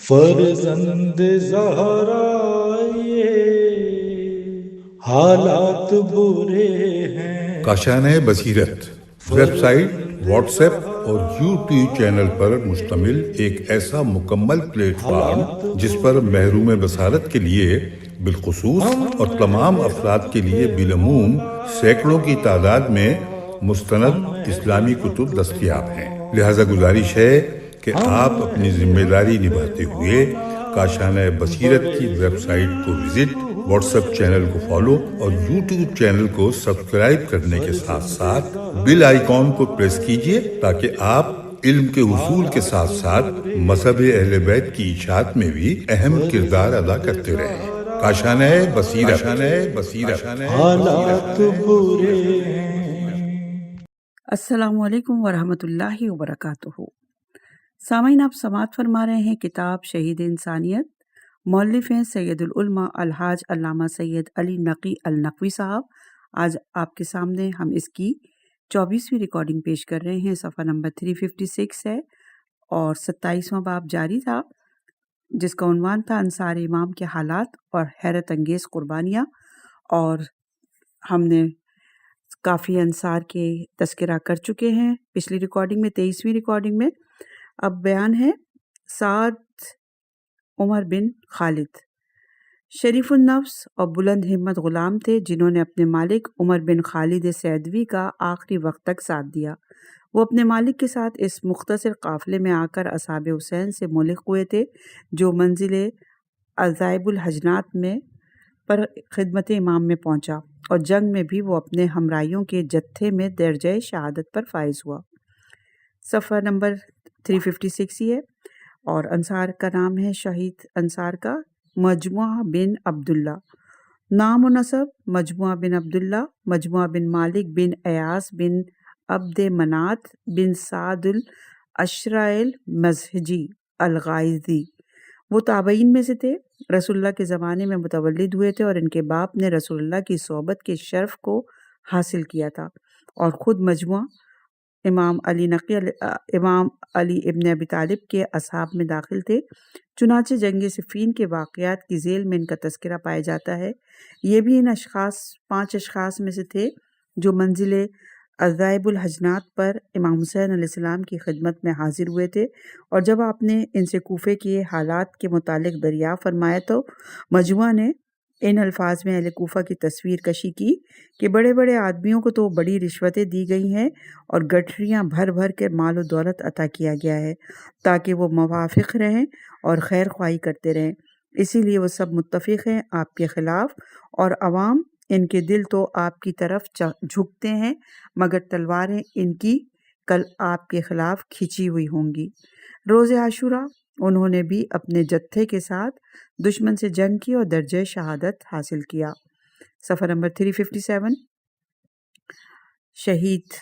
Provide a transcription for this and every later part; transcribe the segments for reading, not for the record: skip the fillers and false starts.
فرزند زہرا یہ حالات برے ہیں۔ کاشانۂ بصیرت ویب سائٹ، واٹس ایپ اور یوٹیوب چینل پر مشتمل ایک ایسا مکمل پلیٹ فارم جس پر محروم بصارت کے لیے بالخصوص اور تمام افراد کے لیے بالعموم سینکڑوں کی تعداد میں مستند اسلامی کتب دستیاب ہیں۔ لہذا گزارش ہے کہ آپ اپنی ذمہ داری نبھاتے ہوئے کاشانۂ بصیرت کی ویب سائٹ کو وزٹ، واٹس ایپ چینل کو فالو اور یوٹیوب چینل کو سبسکرائب کرنے کے ساتھ ساتھ بیل آئیکن کو پریس کیجئے تاکہ آپ علم کے حصول کے ساتھ ساتھ مذہب اہل بیت کی اشاعت میں بھی اہم کردار ادا کرتے رہیں۔ کاشانۂ بصیرت۔ حالات برے ہیں۔ السلام علیکم ورحمۃ اللہ وبرکاتہ۔ سامعین، آپ سماعت فرما رہے ہیں کتاب شہید انسانیت، مؤلف ہیں سید العلماء الحاج علامہ سید علی نقی النقوی صاحب۔ آج آپ کے سامنے ہم اس کی 24ویں ریکارڈنگ پیش کر رہے ہیں۔ صفحہ نمبر 356 ہے اور 27واں باب جاری تھا، جس کا عنوان تھا انصار امام کے حالات اور حیرت انگیز قربانیاں، اور ہم نے کافی انصار کے تذکرہ کر چکے ہیں پچھلی ریکارڈنگ میں، 23ویں ریکارڈنگ میں۔ اب بیان ہے سعد عمر بن خالد۔ شریف النفس اور بلند ہمت غلام تھے جنہوں نے اپنے مالک عمر بن خالد سعدوی کا آخری وقت تک ساتھ دیا۔ وہ اپنے مالک کے ساتھ اس مختصر قافلے میں آ کر اصحاب حسین سے ملحق ہوئے تھے جو منزل عذائب الحجنات میں پر خدمت امام میں پہنچا، اور جنگ میں بھی وہ اپنے ہمراہیوں کے جتھے میں درجہ شہادت پر فائز ہوا۔ صفحہ نمبر 356 ہی ہے، اور انصار کا نام ہے شہید انصار کا مجموعہ بن عبداللہ۔ نام و نسب: مجموعہ بن عبداللہ، مجموعہ بن مالک بن ایاس بن عبد منات بن سعد الاشرع المزہجی الغائزی۔ وہ تابعین میں سے تھے، رسول اللہ کے زمانے میں متولد ہوئے تھے، اور ان کے باپ نے رسول اللہ کی صحبت کے شرف کو حاصل کیا تھا، اور خود مجموعہ امام علی ابن ابی طالب کے اصحاب میں داخل تھے۔ چنانچہ جنگ صفین کے واقعات کی ذیل میں ان کا تذکرہ پایا جاتا ہے۔ یہ بھی ان 5 اشخاص میں سے تھے جو منزل عذائب الحجنات پر امام حسین علیہ السلام کی خدمت میں حاضر ہوئے تھے، اور جب آپ نے ان سے کوفے کے حالات کے متعلق دریافت فرمایا تو مجموعہ نے ان الفاظ میں اہل کوفہ کی تصویر کشی کی کہ بڑے بڑے آدمیوں کو تو بڑی رشوتیں دی گئی ہیں اور گٹھریاں بھر بھر کے مال و دولت عطا کیا گیا ہے تاکہ وہ موافق رہیں اور خیر خواہی کرتے رہیں، اسی لیے وہ سب متفق ہیں آپ کے خلاف، اور عوام ان کے دل تو آپ کی طرف جھکتے ہیں مگر تلواریں ان کی کل آپ کے خلاف کھینچی ہوئی ہوں گی۔ روز عاشوراء انہوں نے بھی اپنے جتھے کے ساتھ دشمن سے جنگ کی اور درجہ شہادت حاصل کیا۔ صفحہ نمبر 357۔ شہید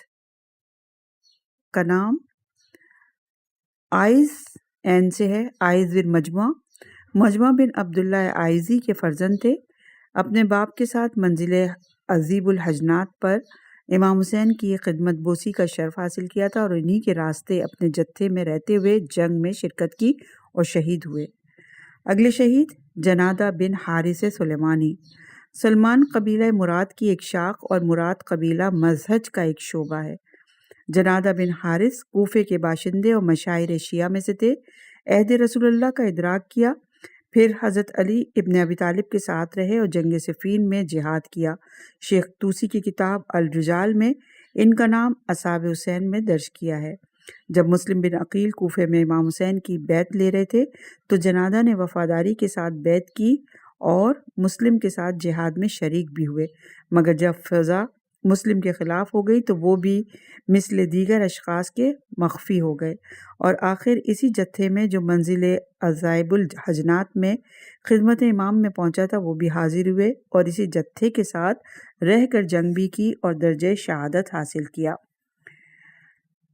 کا نام آئز این سے ہے، آئز بن مجموعہ بن عبداللہ آئزی کے فرزند تھے۔ اپنے باپ کے ساتھ منزل عذیب الحجنات پر امام حسین کی خدمت بوسی کا شرف حاصل کیا تھا، اور انہی کے راستے اپنے جتھے میں رہتے ہوئے جنگ میں شرکت کی اور شہید ہوئے۔ اگلے شہید جنادہ بن حارث سلیمانی۔ سلمان قبیلہ مراد کی ایک شاخ اور مراد قبیلہ مزہج کا ایک شعبہ ہے۔ جنادہ بن حارث کوفے کے باشندے اور مشاہیر شیعہ میں سے تھے۔ عہد رسول اللہ کا ادراک کیا، پھر حضرت علی ابن ابی طالب کے ساتھ رہے اور جنگ صفین میں جہاد کیا۔ شیخ طوسی کی کتاب الرجال میں ان کا نام اصحاب حسین میں درج کیا ہے۔ جب مسلم بن عقیل کوفے میں امام حسین کی بیعت لے رہے تھے تو جنادہ نے وفاداری کے ساتھ بیعت کی اور مسلم کے ساتھ جہاد میں شریک بھی ہوئے، مگر جب فضا مسلم کے خلاف ہو گئی تو وہ بھی مثل دیگر اشخاص کے مخفی ہو گئے، اور آخر اسی جتھے میں جو منزل عذائب الحجنات میں خدمت امام میں پہنچا تھا وہ بھی حاضر ہوئے اور اسی جتھے کے ساتھ رہ کر جنگ بھی کی اور درجہ شہادت حاصل کیا۔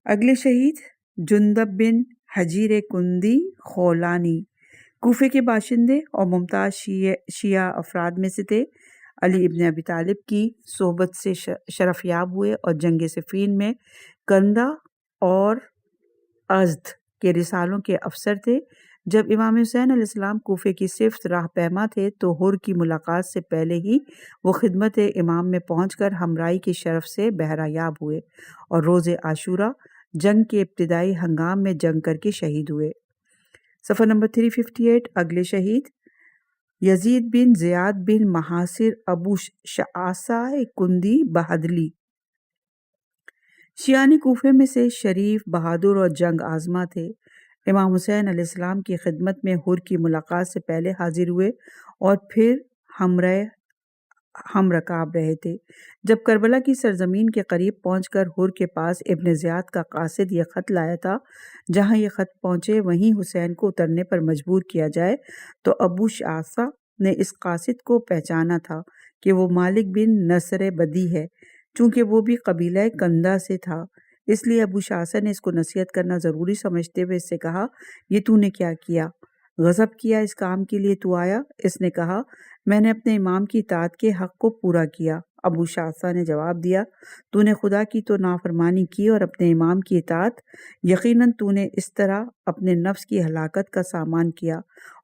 اگلے شہید جندب بن حجیر کندی خولانی، کوفے کے باشندے اور ممتاز شیعہ افراد میں سے تھے۔ علی ابن ابی طالب کی صحبت سے شرف یاب ہوئے اور جنگ صفین میں کندہ اور ازد کے رسالوں کے افسر تھے۔ جب امام حسین علیہ السلام کوفے کی صفت راہ پیما تھے تو حر کی ملاقات سے پہلے ہی وہ خدمت امام میں پہنچ کر ہمراہی کی شرف سے بہرہ یاب ہوئے اور روز عاشورہ جنگ کے ابتدائی ہنگام میں جنگ کر کے شہید ہوئے۔ صفحہ نمبر 358۔ اگلے شہید یزید بن زیاد بن محاصر ابو شعاصہ کندی بہدلی، شیعان کوفے میں سے شریف، بہادر اور جنگ آزما تھے۔ امام حسین علیہ السلام کی خدمت میں حر کی ملاقات سے پہلے حاضر ہوئے اور پھر ہم رکاب رہے تھے۔ جب کربلا کی سرزمین کے قریب پہنچ کر حر کے پاس ابن زیاد کا قاصد یہ خط لایا تھا، جہاں یہ خط پہنچے وہیں حسین کو اترنے پر مجبور کیا جائے، تو ابو شعاصہ نے اس قاصد کو پہچانا تھا کہ وہ مالک بن نصر بدی ہے، چونکہ وہ بھی قبیلہ کندہ سے تھا۔ اس لیے ابو شعاصہ نے اس کو نصیحت کرنا ضروری سمجھتے ہوئے اس سے کہا، یہ تو نے کیا کیا؟ غضب کیا اس کام کے لیے تو آیا؟ اس نے کہا، میں نے اپنے امام کی اطاعت کے حق کو پورا کیا۔ ابو شعاصہ نے جواب دیا، تو نے خدا کی تو نافرمانی کی اور اپنے امام کی اطاعت، یقیناً تو نے اس طرح اپنے نفس کی ہلاکت کا سامان کیا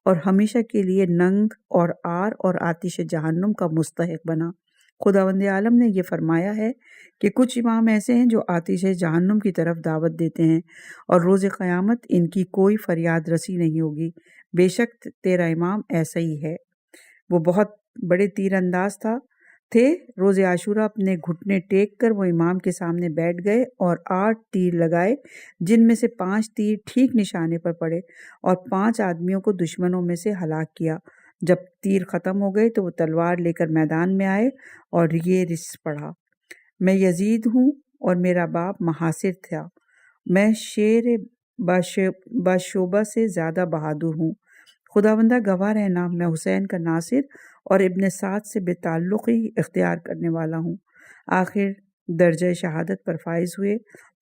اور ہمیشہ کے لیے ننگ اور عار اور آتش جہنم کا مستحق بنا۔ خداوند عالم نے یہ فرمایا ہے کہ کچھ امام ایسے ہیں جو آتش جہنم کی طرف دعوت دیتے ہیں اور روز قیامت ان کی کوئی فریاد رسی نہیں ہوگی۔ بے شک تیرا امام ایسا ہی ہے۔ وہ بہت بڑے تیر انداز تھے۔ روز عاشورہ اپنے گھٹنے ٹیک کر وہ امام کے سامنے بیٹھ گئے اور 8 تیر لگائے، جن میں سے 5 تیر ٹھیک نشانے پر پڑے اور 5 آدمیوں کو دشمنوں میں سے ہلاک کیا۔ جب تیر ختم ہو گئے تو وہ تلوار لے کر میدان میں آئے اور یہ رس پڑھا، میں یزید ہوں اور میرا باپ محاصر تھا، میں شیر باشوبہ سے زیادہ بہادر ہوں۔ خداوندہ گواہ رہنا، میں حسین کا ناصر اور ابن سعد سے بے تعلقی اختیار کرنے والا ہوں۔ آخر درجہ شہادت پر فائز ہوئے۔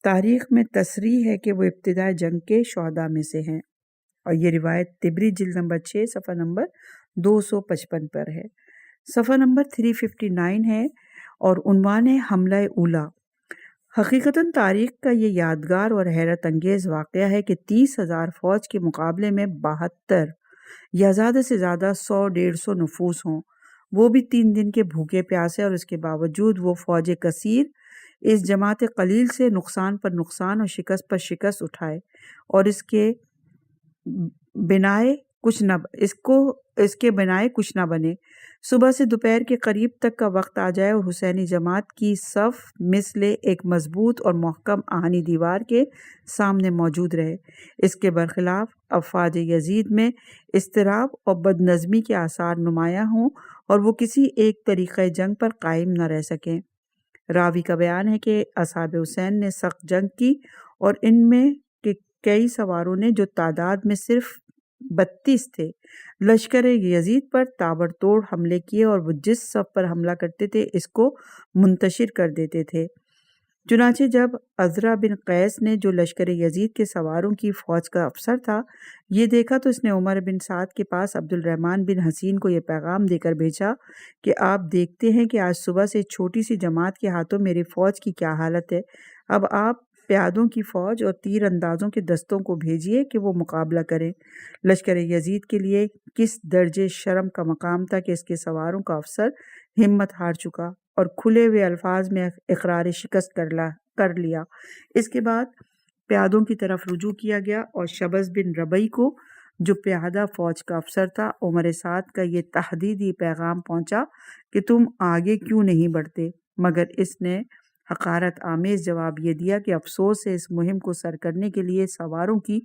تاریخ میں تصریح ہے کہ وہ ابتدائی جنگ کے شہداء میں سے ہیں، اور یہ روایت طبری جلد نمبر 6 صفحہ نمبر 255 پر ہے۔ صفحہ نمبر 359 ہے اور عنوان ہے حملہ اولا۔ حقیقتاً تاریخ کا یہ یادگار اور حیرت انگیز واقعہ ہے کہ 30,000 فوج کے مقابلے میں 72 یا زیادہ سے زیادہ 100-150 نفوس ہوں، وہ بھی 3 دن کے بھوکے پیاسے، اور اس کے باوجود وہ فوج کثیر اس جماعت قلیل سے نقصان پر نقصان اور شکست پر شکست اٹھائے اور اس کے بنائے کچھ نہ بنے۔ صبح سے دوپہر کے قریب تک کا وقت آ جائے اور حسینی جماعت کی صف مثل ایک مضبوط اور محکم آہنی دیوار کے سامنے موجود رہے۔ اس کے برخلاف افواج یزید میں اضطراب اور بد نظمی کے آثار نمایاں ہوں اور وہ کسی ایک طریقۂ جنگ پر قائم نہ رہ سکیں۔ راوی کا بیان ہے کہ اصحاب حسین نے سخت جنگ کی اور ان میں کے کئی سواروں نے، جو تعداد میں صرف 32 تھے، لشکر یزید پر تابڑتوڑ حملے کیے اور وہ جس صف پر حملہ کرتے تھے اس کو منتشر کر دیتے تھے۔ چنانچہ جب عزرا بن قیس نے، جو لشکر یزید کے سواروں کی فوج کا افسر تھا، یہ دیکھا تو اس نے عمر بن سعد کے پاس عبد الرحمن بن حسین کو یہ پیغام دے کر بھیجا کہ آپ دیکھتے ہیں کہ آج صبح سے چھوٹی سی جماعت کے ہاتھوں میری فوج کی کیا حالت ہے۔ اب آپ پیادوں کی فوج اور تیر اندازوں کے دستوں کو بھیجیے کہ وہ مقابلہ کریں۔ لشکر یزید کے لیے کس درجے شرم کا مقام تھا کہ اس کے سواروں کا افسر ہمت ہار چکا اور کھلے ہوئے الفاظ میں اقرار شکست کر لیا۔ اس کے بعد پیادوں کی طرف رجوع کیا گیا اور شبز بن ربیع کو، جو پیادہ فوج کا افسر تھا، عمر سعد کا یہ تحدیدی پیغام پہنچا کہ تم آگے کیوں نہیں بڑھتے، مگر اس نے حقارت آمیز جواب یہ دیا کہ افسوس ہے، اس مہم کو سر کرنے کے لیے سواروں کی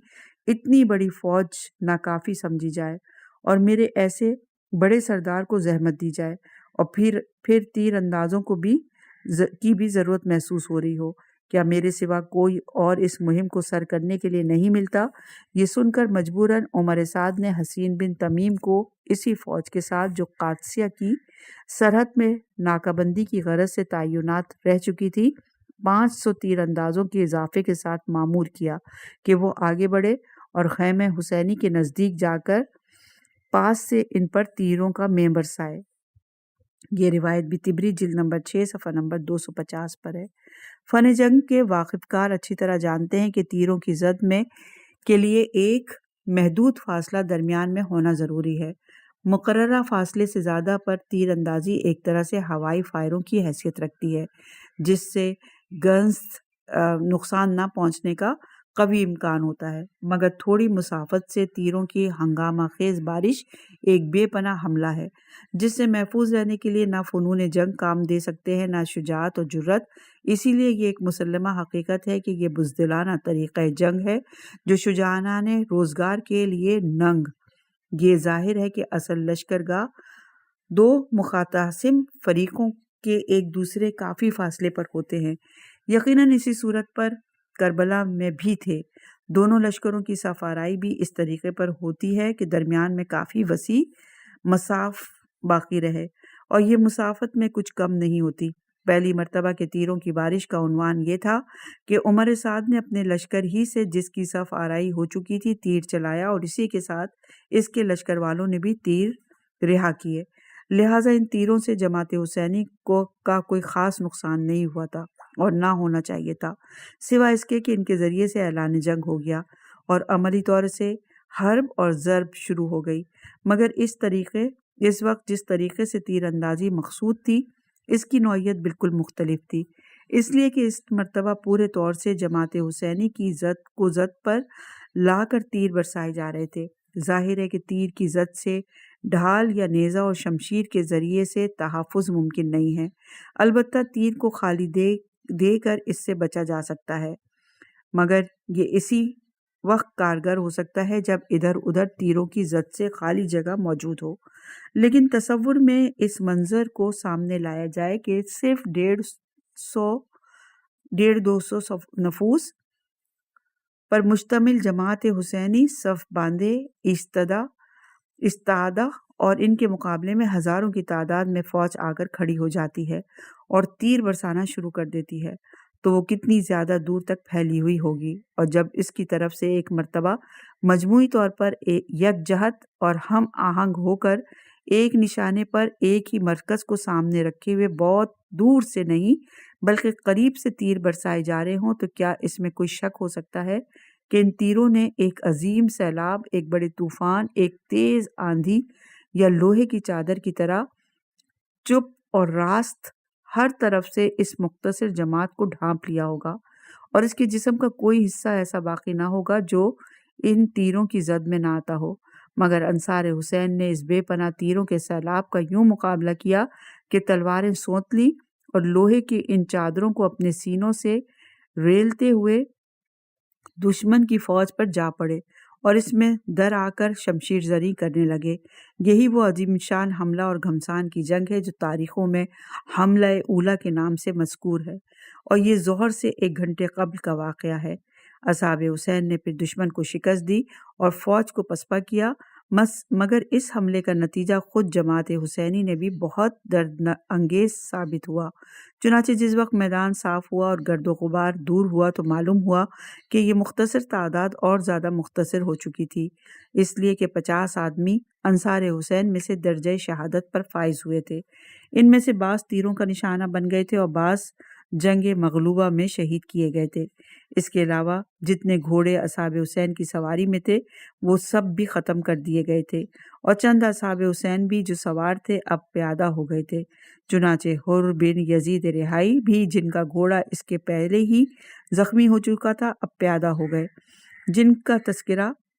اتنی بڑی فوج ناکافی سمجھی جائے اور میرے ایسے بڑے سردار کو زحمت دی جائے اور پھر تیر اندازوں کی بھی ضرورت محسوس ہو رہی ہو۔ کیا میرے سوا کوئی اور اس مہم کو سر کرنے کے لیے نہیں ملتا؟ یہ سن کر مجبوراً عمر سعد نے حسین بن تمیم کو اسی فوج کے ساتھ، جو قادسیہ کی سرحد میں ناکہ بندی کی غرض سے تعینات رہ چکی تھی، 500 تیر اندازوں کے اضافے کے ساتھ مامور کیا کہ وہ آگے بڑھے اور خیمہ حسینی کے نزدیک جا کر پاس سے ان پر تیروں کا مے برسائے۔ یہ روایت بھی طبری جلد نمبر 6 صفحہ نمبر 250 پر ہے۔ فن جنگ کے واقف کار اچھی طرح جانتے ہیں کہ تیروں کی زد میں کے لیے ایک محدود فاصلہ درمیان میں ہونا ضروری ہے۔ مقررہ فاصلے سے زیادہ پر تیر اندازی ایک طرح سے ہوائی فائروں کی حیثیت رکھتی ہے، جس سے گنز نقصان نہ پہنچنے کا قوی امکان ہوتا ہے، مگر تھوڑی مسافت سے تیروں کی ہنگامہ خیز بارش ایک بے پناہ حملہ ہے، جس سے محفوظ رہنے کے لیے نہ فنون جنگ کام دے سکتے ہیں نہ شجاعت اور جرأت۔ اسی لیے یہ ایک مسلمہ حقیقت ہے کہ یہ بزدلانہ طریقہ جنگ ہے جو شجاعانہ روزگار کے لیے ننگ۔ یہ ظاہر ہے کہ اصل لشکرگاہ دو مختصم فریقوں کے ایک دوسرے کافی فاصلے پر ہوتے ہیں، یقیناً اسی صورت پر کربلا میں بھی تھے۔ دونوں لشکروں کی صف آرائی بھی اس طریقے پر ہوتی ہے کہ درمیان میں کافی وسیع مساف باقی رہے، اور یہ مسافت میں کچھ کم نہیں ہوتی۔ پہلی مرتبہ کے تیروں کی بارش کا عنوان یہ تھا کہ عمر سعد نے اپنے لشکر ہی سے جس کی صف آرائی ہو چکی تھی تیر چلایا، اور اسی کے ساتھ اس کے لشکر والوں نے بھی تیر رہا کیے، لہٰذا ان تیروں سے جماعت حسینی کا کوئی خاص نقصان نہیں ہوا تھا اور نہ ہونا چاہیے تھا، سوائے اس کے کہ ان کے ذریعے سے اعلان جنگ ہو گیا اور عملی طور سے حرب اور ضرب شروع ہو گئی۔ مگر اس وقت جس طریقے سے تیر اندازی مقصود تھی، اس کی نوعیت بالکل مختلف تھی، اس لیے کہ اس مرتبہ پورے طور سے جماعت حسینی کی زد پر لا کر تیر برسائے جا رہے تھے۔ ظاہر ہے کہ تیر کی زد سے ڈھال یا نیزہ اور شمشیر کے ذریعے سے تحفظ ممکن نہیں ہے، البتہ تیر کو خالی دے کر اس سے بچا جا سکتا ہے، مگر یہ اسی وقت کارگر ہو سکتا ہے جب ادھر ادھر تیروں کی زد سے خالی جگہ موجود ہو۔ لیکن تصور میں اس منظر کو سامنے لایا جائے کہ صرف 150-200 نفوس پر مشتمل جماعت حسینی صف باندھے استعدہ اور ان کے مقابلے میں ہزاروں کی تعداد میں فوج آ کر کھڑی ہو جاتی ہے اور تیر برسانا شروع کر دیتی ہے، تو وہ کتنی زیادہ دور تک پھیلی ہوئی ہوگی، اور جب اس کی طرف سے ایک مرتبہ مجموعی طور پر یک جہت اور ہم آہنگ ہو کر ایک نشانے پر ایک ہی مرکز کو سامنے رکھے ہوئے بہت دور سے نہیں بلکہ قریب سے تیر برسائے جا رہے ہوں، تو کیا اس میں کوئی شک ہو سکتا ہے کہ ان تیروں نے ایک عظیم سیلاب، ایک بڑے طوفان، ایک تیز آندھی یا لوہے کی چادر کی طرح چپ اور راست ہر طرف سے اس مختصر جماعت کو ڈھانپ لیا ہوگا، اور اس کے جسم کا کوئی حصہ ایسا باقی نہ ہوگا جو ان تیروں کی زد میں نہ آتا ہو؟ مگر انصار حسین نے اس بے پناہ تیروں کے سیلاب کا یوں مقابلہ کیا کہ تلواریں سونت لیں اور لوہے کی ان چادروں کو اپنے سینوں سے ریلتے ہوئے دشمن کی فوج پر جا پڑے اور اس میں در آ کر شمشیر زنی کرنے لگے۔ یہی وہ عظیم شان حملہ اور گھمسان کی جنگ ہے جو تاریخوں میں حملہ اولیٰ کے نام سے مذکور ہے، اور یہ ظہر سے 1 گھنٹے قبل کا واقعہ ہے۔ اصحاب حسین نے پھر دشمن کو شکست دی اور فوج کو پسپا کیا، مگر اس حملے کا نتیجہ خود جماعت حسینی نے بھی بہت درد انگیز ثابت ہوا۔ چنانچہ جس وقت میدان صاف ہوا اور گرد و غبار دور ہوا تو معلوم ہوا کہ یہ مختصر تعداد اور زیادہ مختصر ہو چکی تھی، اس لیے کہ 50 آدمی انصار حسین میں سے درجہ شہادت پر فائز ہوئے تھے۔ ان میں سے بعض تیروں کا نشانہ بن گئے تھے اور بعض جنگ مغلوبہ میں شہید کیے گئے تھے۔ اس کے علاوہ جتنے گھوڑے اصحاب حسین کی سواری میں تھے وہ سب بھی ختم کر دیے گئے تھے، اور چند اصحاب حسین بھی جو سوار تھے اب پیادہ ہو گئے تھے۔ چنانچہ حر بن یزید رہائی بھی، جن کا گھوڑا اس کے پہلے ہی زخمی ہو چکا تھا، اب پیادہ ہو گئے،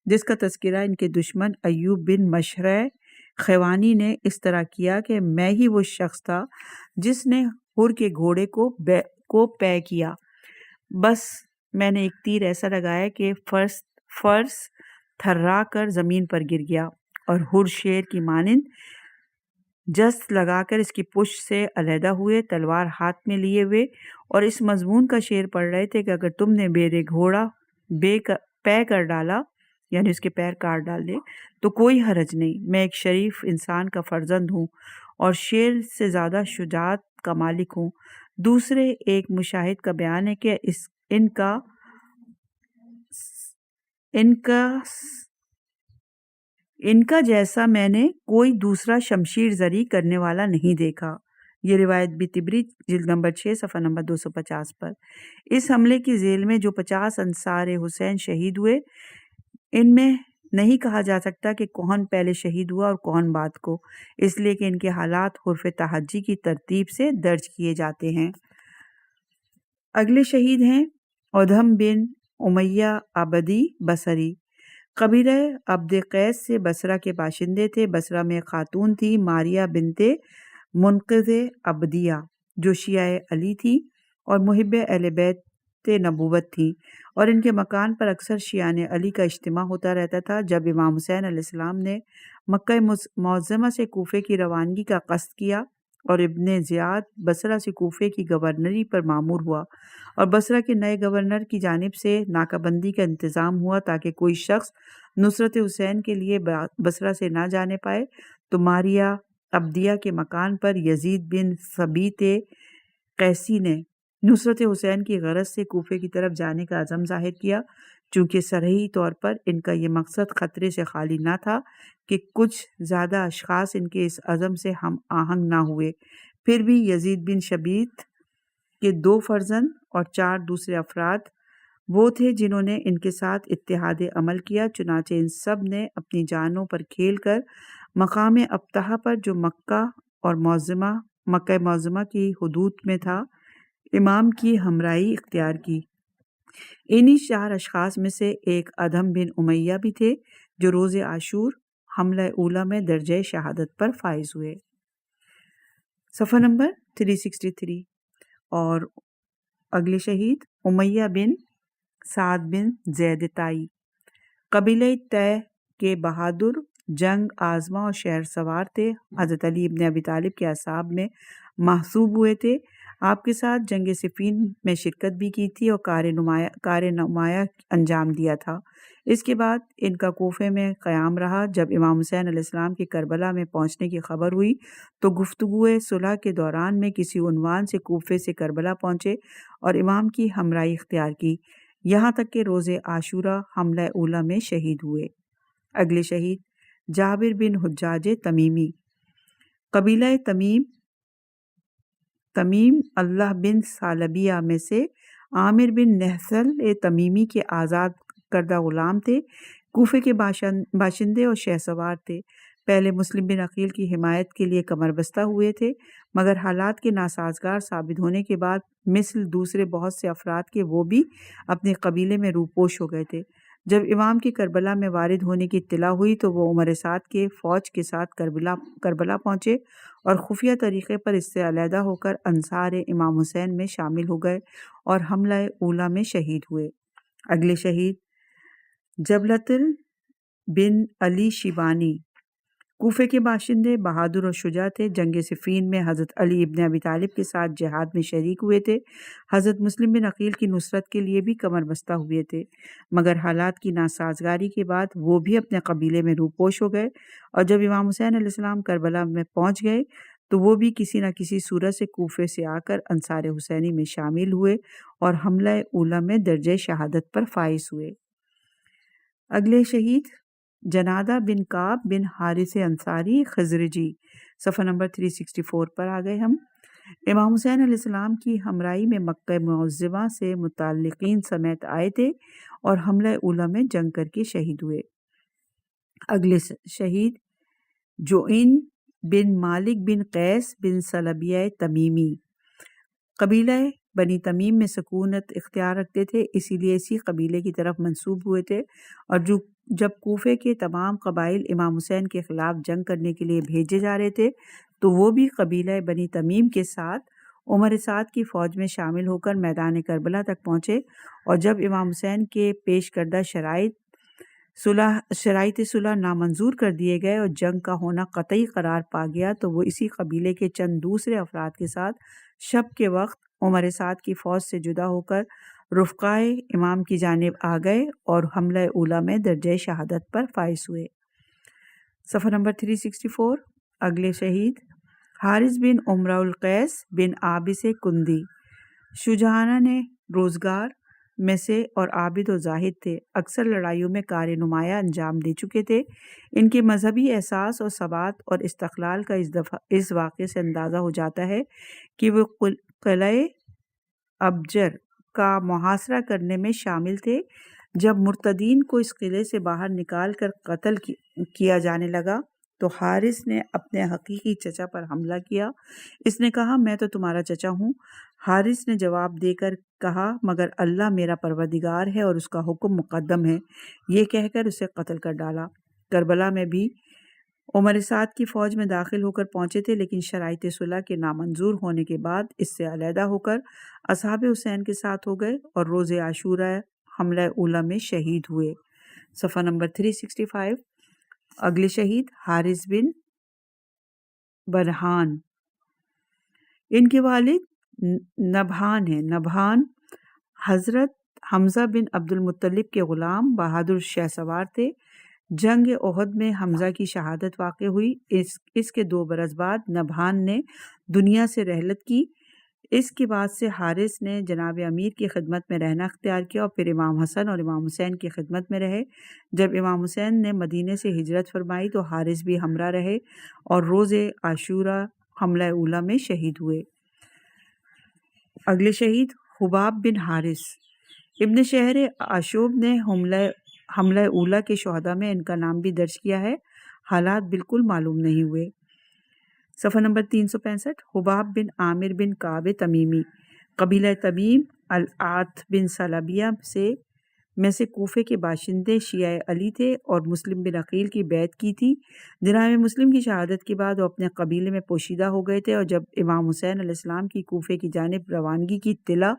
جس کا تذکرہ ان کے دشمن ایوب بن مشرع خوانی نے اس طرح کیا کہ میں ہی وہ شخص تھا جس نے حر کے گھوڑے کو پے کیا، بس میں نے ایک تیر ایسا لگایا کہ فرس تھرا کر زمین پر گر گیا، اور حر شیر کی مانند جست لگا کر اس کی پشت سے علیحدہ ہوئے، تلوار ہاتھ میں لیے ہوئے، اور اس مضمون کا شعر پڑھ رہے تھے کہ اگر تم نے میرے گھوڑا پے کر ڈالا، یعنی اس کے پیر کاٹ ڈالے، تو کوئی حرج نہیں، میں ایک شریف انسان کا فرزند ہوں اور شیر سے زیادہ شجاعت کا مالک ہوں۔ دوسرے ایک مشاہد کا بیان ہے کہ ان کا جیسا میں نے کوئی دوسرا شمشیر زری کرنے والا نہیں دیکھا۔ یہ روایت بھی طبری جلد نمبر 6 صفحہ نمبر 250 پر۔ اس حملے کی ذیل میں جو 50 انصار حسین شہید ہوئے، ان میں نہیں کہا جا سکتا کہ کون پہلے شہید ہوا اور کون بعد کو، اس لیے کہ ان کے حالات حرف تہجی کی ترتیب سے درج کیے جاتے ہیں۔ اگلے شہید ہیں ادھم بن امیہ عبدی بصری۔ قبیلہ عبد قیس سے بصرہ کے باشندے تھے۔ بصرہ میں ایک خاتون تھی ماریہ بنت منقذ عبدیہ جو شیعہ علی تھی اور محب اہل بیت نبوت تھی، اور ان کے مکان پر اکثر شیعان علی کا اجتماع ہوتا رہتا تھا۔ جب امام حسین علیہ السلام نے مکہ معظمہ سے کوفے کی روانگی کا قصد کیا اور ابن زیاد بصرہ سے کوفے کی گورنری پر مامور ہوا، اور بصرہ کے نئے گورنر کی جانب سے ناکہ بندی کا انتظام ہوا تاکہ کوئی شخص نصرت حسین کے لیے بصرہ سے نہ جانے پائے، تو ماریہ عبدیہ کے مکان پر یزید بن ثبیت قیسی نے نصرت حسین کی غرض سے کوفے کی طرف جانے کا عزم ظاہر کیا، چونکہ صریحی طور پر ان کا یہ مقصد خطرے سے خالی نہ تھا کہ کچھ زیادہ اشخاص ان کے اس عزم سے ہم آہنگ نہ ہوئے۔ پھر بھی یزید بن ثبیت کے 2 فرزند اور 4 دوسرے افراد وہ تھے جنہوں نے ان کے ساتھ اتحاد عمل کیا، چنانچہ ان سب نے اپنی جانوں پر کھیل کر مقام ابطحہ پر جو مکہ معظمہ کی حدود میں تھا امام کی ہمراہی اختیار کی۔ انہی 4 اشخاص میں سے ایک ادھم بن امیہ بھی تھے جو روز عاشور حملہ اولیٰ میں درجہ شہادت پر فائز ہوئے۔ صفحہ نمبر 363۔ اور اگلے شہید امیہ بن سعد بن زید تائی۔ قبیلہ طے کے بہادر، جنگ آزما اور شہر سوار تھے۔ حضرت علی ابن ابی طالب کے اصحاب میں محسوب ہوئے تھے۔ آپ کے ساتھ جنگ صفین میں شرکت بھی کی تھی اور کار نمایاں انجام دیا تھا۔ اس کے بعد ان کا کوفے میں قیام رہا۔ جب امام حسین علیہ السلام کے کربلا میں پہنچنے کی خبر ہوئی تو گفتگو صلح کے دوران میں کسی عنوان سے کوفے سے کربلا پہنچے اور امام کی ہمراہی اختیار کی، یہاں تک کہ روز عاشورہ حملہ اولیٰ میں شہید ہوئے۔ اگلے شہید جابر بن حجاج تمیمی۔ قبیلہ تمیم اللہ بن ثعلبیہ میں سے عامر بن نحسل تمیمی کے آزاد کردہ غلام تھے۔ کوفے کے باشندے اور شہسوار تھے۔ پہلے مسلم بن عقیل کی حمایت کے لیے کمر بستہ ہوئے تھے، مگر حالات کے ناسازگار ثابت ہونے کے بعد مثل دوسرے بہت سے افراد کے وہ بھی اپنے قبیلے میں روپوش ہو گئے تھے۔ جب امام کی کربلا میں وارد ہونے کی اطلاع ہوئی تو وہ عمر سعد کے فوج کے ساتھ کربلا پہنچے اور خفیہ طریقے پر اس سے علیحدہ ہو کر انصار امام حسین میں شامل ہو گئے اور حملہ اولیٰ میں شہید ہوئے۔ اگلے شہید جبلۃ بن علی شیبانی۔ کوفے کے باشندے، بہادر اور شجاع تھے۔ جنگ صفین میں حضرت علی ابن ابی طالب کے ساتھ جہاد میں شریک ہوئے تھے۔ حضرت مسلم بن عقیل کی نصرت کے لیے بھی کمر بستہ ہوئے تھے، مگر حالات کی ناسازگاری کے بعد وہ بھی اپنے قبیلے میں روپوش ہو گئے، اور جب امام حسین علیہ السلام کربلا میں پہنچ گئے تو وہ بھی کسی نہ کسی صورت سے کوفے سے آ کر انصار حسینی میں شامل ہوئے اور حملہ اولیٰ میں درجہ شہادت پر فائز ہوئے۔ اگلے شہید جنادہ بن کعب بن حارث انصاری خزرجی۔ صفحہ نمبر 364 پر آ گئے ہم۔ امام حسین علیہ السلام کی ہمراہی میں مکہ معظمہ سے متعلقین سمیت آئے تھے اور حملہ اولیٰ میں جنگ کر کے شہید ہوئے۔ اگلے شہید جوئن بن مالک بن قیس بن ثعلبیہ تمیمی۔ قبیلہ بنی تمیم میں سکونت اختیار رکھتے تھے، اسی لیے اسی قبیلے کی طرف منسوب ہوئے تھے، اور جب کوفے کے تمام قبائل امام حسین کے خلاف جنگ کرنے کے لیے بھیجے جا رہے تھے تو وہ بھی قبیلہ بنی تمیم کے ساتھ عمر سعد کی فوج میں شامل ہو کر میدان کربلا تک پہنچے، اور جب امام حسین کے پیش کردہ شرائط صلح نامنظور کر دیے گئے اور جنگ کا ہونا قطعی قرار پا گیا تو وہ اسی قبیلے کے چند دوسرے افراد کے ساتھ شب کے وقت عمر سعد کی فوج سے جدا ہو کر رفقائے امام کی جانب آ گئے اور حملہ اولیٰ میں درجہ شہادت پر فائز ہوئے۔ صفحہ نمبر 364۔ اگلے شہید حارث بن عمرہ القیس بن عابس کندی۔ شجاعانہ روزگار میں سے اور عابد و زاہد تھے، اکثر لڑائیوں میں کار نمایاں انجام دے چکے تھے۔ ان کے مذہبی احساس اور ثبات اور استقلال کا اس واقعے سے اندازہ ہو جاتا ہے کہ وہ قلعہ ابجر کا محاصرہ کرنے میں شامل تھے، جب مرتدین کو اس قلعے سے باہر نکال کر قتل کیا جانے لگا تو حارث نے اپنے حقیقی چچا پر حملہ کیا۔ اس نے کہا میں تو تمہارا چچا ہوں۔ حارث نے جواب دے کر کہا مگر اللہ میرا پروردگار ہے اور اس کا حکم مقدم ہے، یہ کہہ کر اسے قتل کر ڈالا۔ کربلا میں بھی عمر سعد کی فوج میں داخل ہو کر پہنچے تھے، لیکن شرائط صلح کے نامنظور ہونے کے بعد اس سے علیحدہ ہو کر اصحاب حسین کے ساتھ ہو گئے اور روز عاشورہ حملہ اولی میں شہید ہوئے۔ صفحہ نمبر 365۔ اگلے شہید حارث بن برہان، ان کے والد نبہان ہیں۔ نبہان حضرت حمزہ بن عبد المطلب کے غلام بہادر شہ سوار تھے۔ جنگ احد میں حمزہ کی شہادت واقع ہوئی۔ اس کے 2 برس بعد نبہان نے دنیا سے رحلت کی۔ اس کے بعد سے حارث نے جناب امیر کی خدمت میں رہنا اختیار کیا اور پھر امام حسن اور امام حسین کی خدمت میں رہے۔ جب امام حسین نے مدینے سے ہجرت فرمائی تو حارث بھی ہمراہ رہے اور روز عاشورہ حملہ اولی میں شہید ہوئے۔ اگلے شہید حباب بن حارث، ابن شہر عاشوب نے حملہ اولی کے شہداء میں ان کا نام بھی درج کیا ہے، حالات بالکل معلوم نہیں ہوئے۔ صفحہ نمبر 365۔ حباب بن عامر بن کعب تمیمی، قبیلہ تمیم العاط بن سلبیہ میں سے کوفے کے باشندے شیعہ علی تھے اور مسلم بن عقیل کی بیعت کی تھی۔ جناب مسلم کی شہادت کے بعد وہ اپنے قبیلے میں پوشیدہ ہو گئے تھے اور جب امام حسین علیہ السلام کی کوفے کی جانب روانگی کی اطلاع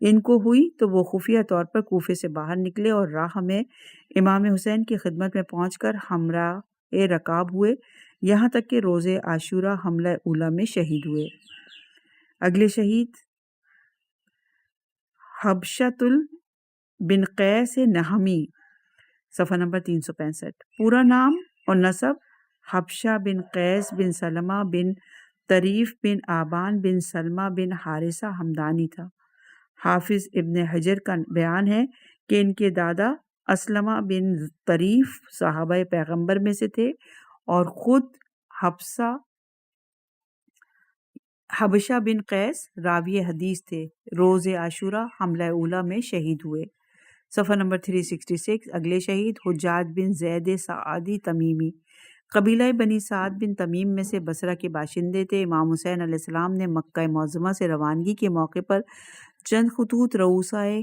ان کو ہوئی تو وہ خفیہ طور پر کوفے سے باہر نکلے اور راہ میں امام حسین کی خدمت میں پہنچ کر ہمراہ رکاب ہوئے، یہاں تک کہ روز عاشورہ حملہ اولی میں شہید ہوئے۔ اگلے شہید حبشۃ بن قیس نہمی، صفحہ نمبر 365۔ پورا نام اور نسب حبشہ بن قیس بن سلمہ بن طریف بن آبان بن سلمہ بن حارثہ ہمدانی تھا۔ حافظ ابن حجر کا بیان ہے کہ ان کے دادا اسلمہ بن طریف صحابہ پیغمبر میں سے تھے اور خود حبشہ بن قیس راوی حدیث تھے۔ روز عاشورہ حملہ اولی میں شہید ہوئے۔ صفحہ نمبر 366۔ اگلے شہید حجاج بن زید سعدی تمیمی، قبیلہ بنی سعد بن تمیم میں سے بصرہ کے باشندے تھے۔ امام حسین علیہ السلام نے مکہ معظمہ سے روانگی کے موقع پر چند خطوط رؤسائے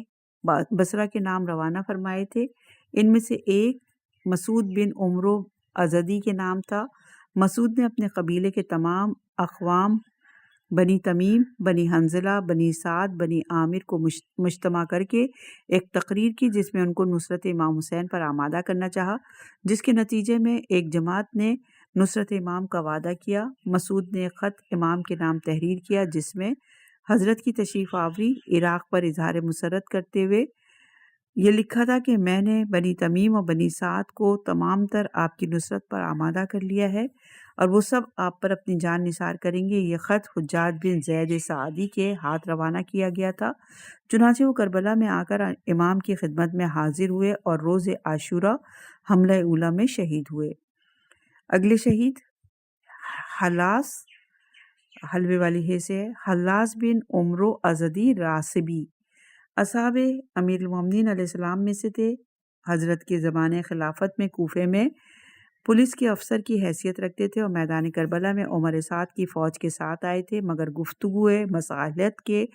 بصرہ کے نام روانہ فرمائے تھے۔ ان میں سے ایک مسعود بن عمرو ازدی کے نام تھا۔ مسعود نے اپنے قبیلے کے تمام اقوام بنی تمیم، بنی حنظلہ، بنی سعد، بنی عامر کو مجتمع کر کے ایک تقریر کی جس میں ان کو نصرت امام حسین پر آمادہ کرنا چاہا، جس کے نتیجے میں ایک جماعت نے نصرت امام کا وعدہ کیا۔ مسعود نے ایک خط امام کے نام تحریر کیا جس میں حضرت کی تشریف آوری عراق پر اظہار مسرت کرتے ہوئے یہ لکھا تھا کہ میں نے بنی تمیم اور بنی سعد کو تمام تر آپ کی نصرت پر آمادہ کر لیا ہے اور وہ سب آپ پر اپنی جان نثار کریں گے۔ یہ خط حجاج بن زید سعدی کے ہاتھ روانہ کیا گیا تھا۔ چنانچہ وہ کربلا میں آ کر امام کی خدمت میں حاضر ہوئے اور روز عاشورہ حملہ اولی میں شہید ہوئے۔ اگلے شہید حلاس، حلوے والی ہے سے حلاس بن عمرو ازدی راسبی، اصحاب امیر المومنین علیہ السلام میں سے تھے۔ حضرت کے زمانے خلافت میں کوفے میں پولیس کے افسر کی حیثیت رکھتے تھے اور میدان کربلا میں عمر سعد کی فوج کے ساتھ آئے تھے، مگر گفتگوئے مصالحت کے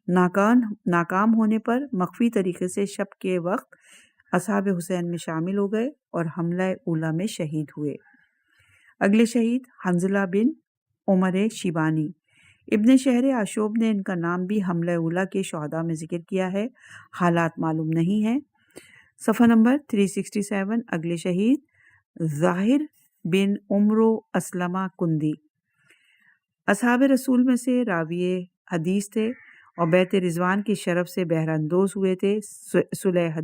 ناکام ہونے پر مخفی طریقے سے شب کے وقت اصحاب حسین میں شامل ہو گئے اور حملہ اولی میں شہید ہوئے۔ اگلے شہید حنظلہ بن عمر شیبانی، ابن شہر عاشوب نے ان کا نام بھی حملہ اولی کے شہداء میں ذکر کیا ہے، حالات معلوم نہیں ہیں۔ صفحہ نمبر 367۔ اگلے شہید ظاہر بن عمرو اسلمہ کندی، اصحاب رسول میں سے راوی حدیث تھے اور بیعت رضوان کی شرف سے بہرہ اندوز ہوئے تھے۔ صلح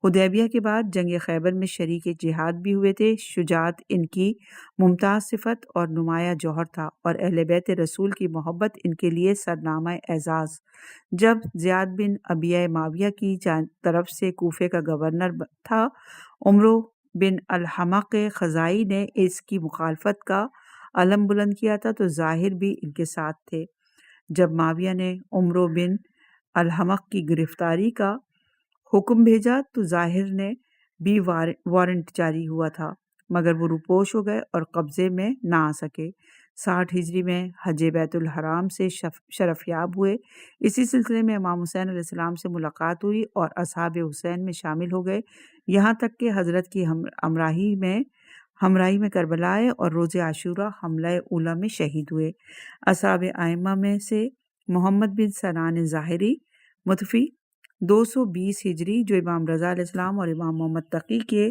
حدیبیہ کے بعد جنگ خیبر میں شریک جہاد بھی ہوئے تھے۔ شجاعت ان کی ممتاز صفت اور نمایاں جوہر تھا اور اہل بیت رسول کی محبت ان کے لیے سرنامہ اعزاز۔ جب زیاد بن ابی معاویہ کی طرف سے کوفے کا گورنر تھا، عمرو بن الحمق خزائی نے اس کی مخالفت کا علم بلند کیا تھا تو ظاہر بھی ان کے ساتھ تھے۔ جب معاویہ نے عمرو بن الحمق کی گرفتاری کا حکم بھیجا تو ظاہر نے بھی وارنٹ جاری ہوا تھا، مگر وہ روپوش ہو گئے اور قبضے میں نہ آ سکے۔ 60 ہجری میں حج بیت الحرام سے شرفیاب ہوئے۔ اسی سلسلے میں امام حسین علیہ السلام سے ملاقات ہوئی اور اصحاب حسین میں شامل ہو گئے، یہاں تک کہ حضرت کی ہمراہی میں کربلا آئے اور روز عاشورہ حملہ اولیٰ میں شہید ہوئے۔ اصحاب ائمہ میں سے محمد بن سنان ظاہری متوفی 220 ہجری جو امام رضا علیہ السلام اور امام محمد تقی کے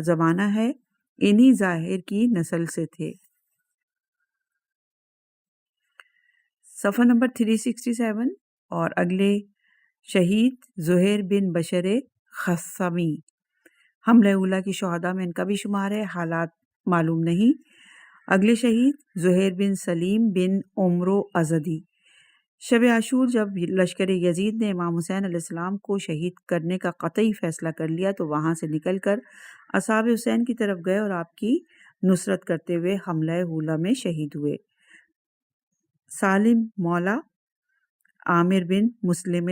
زمانہ ہے، انہی ظاہر کی نسل سے تھے۔ صفحہ نمبر 367 اور اگلے شہید زہیر بن بشر خثمی، حملہ اولیٰ کی شہداء میں ان کا بھی شمار ہے، حالات معلوم نہیں۔ اگلے شہید زہیر بن سلیم بن عمرو ازدی، شب عاشور جب لشکر یزید نے امام حسین علیہ السلام کو شہید کرنے کا قطعی فیصلہ کر لیا تو وہاں سے نکل کر اصحاب حسین کی طرف گئے اور آپ کی نصرت کرتے ہوئے حملہ اولیٰ میں شہید ہوئے۔ سالم مولا عامر بن مسلم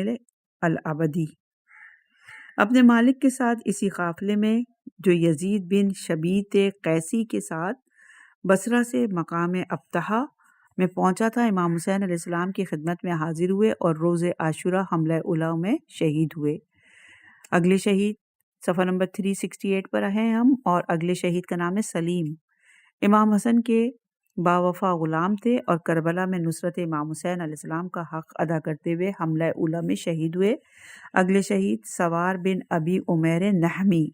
العبدی، اپنے مالک کے ساتھ اسی قافلے میں جو یزید بن شبیت قیسی کے ساتھ بصرہ سے مقام ابطحہ میں پہنچا تھا، امام حسین علیہ السلام کی خدمت میں حاضر ہوئے اور روز عاشورہ حملہ اولیٰ میں شہید ہوئے۔ اگلے شہید صفحہ نمبر 368 پر ہیں ہم، اور اگلے شہید کا نام ہے سلیم، امام حسن کے باوفا غلام تھے اور کربلا میں نصرت امام حسین علیہ السلام کا حق ادا کرتے ہوئے حملہ اولیٰ میں شہید ہوئے۔ اگلے شہید سوار بن ابی عمیر نہمی،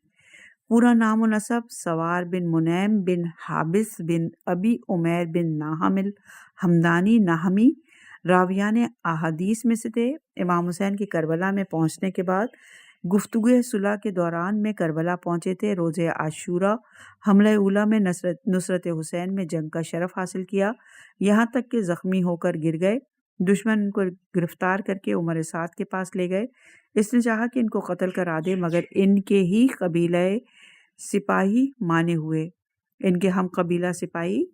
پورا نام و نسب سوار بن منیم بن حابس بن ابی عمیر بن ناہم الحمدانی نہمی، راویان احادیث میں سے تھے۔ امام حسین کی کربلا میں پہنچنے کے بعد گفتگو صلح کے دوران میں کربلا پہنچے تھے۔ روز عاشورہ حملہ اولیٰ میں نصرت حسین میں جنگ کا شرف حاصل کیا، یہاں تک کہ زخمی ہو کر گر گئے۔ دشمن ان کو گرفتار کر کے عمر سعد کے پاس لے گئے، اس نے چاہا کہ ان کو قتل کرا دے، مگر ان کے ہی قبیلہ سپاہی مانے ہوئے، ان کے ہم قبیلہ سپاہی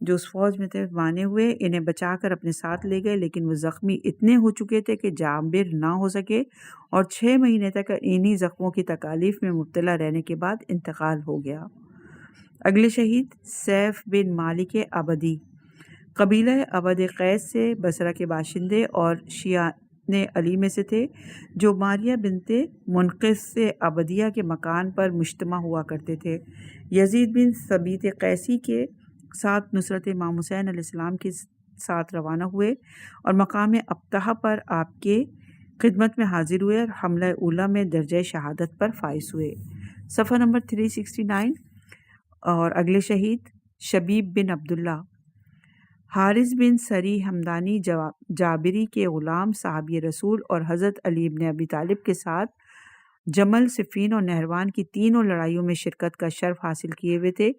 جو اس فوج میں تھے مانے ہوئے، انہیں بچا کر اپنے ساتھ لے گئے، لیکن وہ زخمی اتنے ہو چکے تھے کہ جانبر نہ ہو سکے اور 6 مہینے تک انہی زخموں کی تکالیف میں مبتلا رہنے کے بعد انتقال ہو گیا۔ اگلے شہید سیف بن مالک عبدی، قبیلہ عبد قیس سے بصرہ کے باشندے اور شیعان علی میں سے تھے، جو ماریہ بنت منقذ سے عبدیہ کے مکان پر مجتمع ہوا کرتے تھے۔ یزید بن ثبیت قیسی کے ساتھ نصرت امام حسین علیہ السلام کے ساتھ روانہ ہوئے اور مقام ابطحہ پر آپ کے خدمت میں حاضر ہوئے اور حملہ اولیٰ میں درجہ شہادت پر فائز ہوئے۔ صفحہ نمبر 369 اور اگلے شہید شبیب بن عبداللہ، حارث بن سری حمدانی جابری کے غلام، صحابی رسول اور حضرت علی بن ابی طالب کے ساتھ جمل، صفین اور نہروان کی تینوں لڑائیوں میں شرکت کا شرف حاصل کیے ہوئے تھے،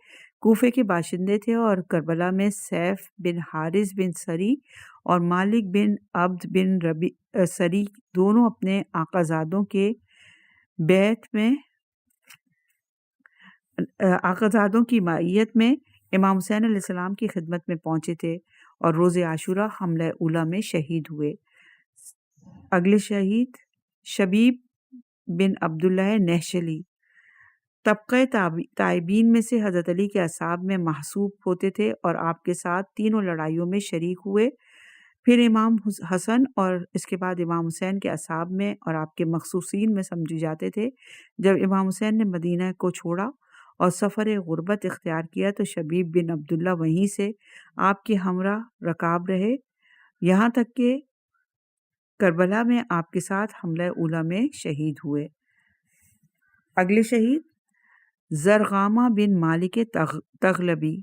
کوفے کے باشندے تھے اور کربلا میں سیف بن حارث بن سری اور مالک بن عبد بن سری دونوں اپنے آقازادوں کے بیعت میں آقازادوں کی معیت میں امام حسین علیہ السلام کی خدمت میں پہنچے تھے اور روز عاشورہ حملہ اولیٰ میں شہید ہوئے۔ اگلے شہید شبیب بن عبداللہ نہشلی، طبقہ تائبین میں سے حضرت علی کے اصحاب میں محسوب ہوتے تھے اور آپ کے ساتھ تینوں لڑائیوں میں شریک ہوئے، پھر امام حسن اور اس کے بعد امام حسین کے اصحاب میں اور آپ کے مخصوصین میں سمجھے جاتے تھے۔ جب امام حسین نے مدینہ کو چھوڑا اور سفر غربت اختیار کیا تو شبیب بن عبداللہ وہیں سے آپ کے ہمراہ رکاب رہے، یہاں تک کہ کربلا میں آپ کے ساتھ حملہ اولیٰ میں شہید ہوئے۔ اگلے شہید زرغامہ بن مالک تغلبی،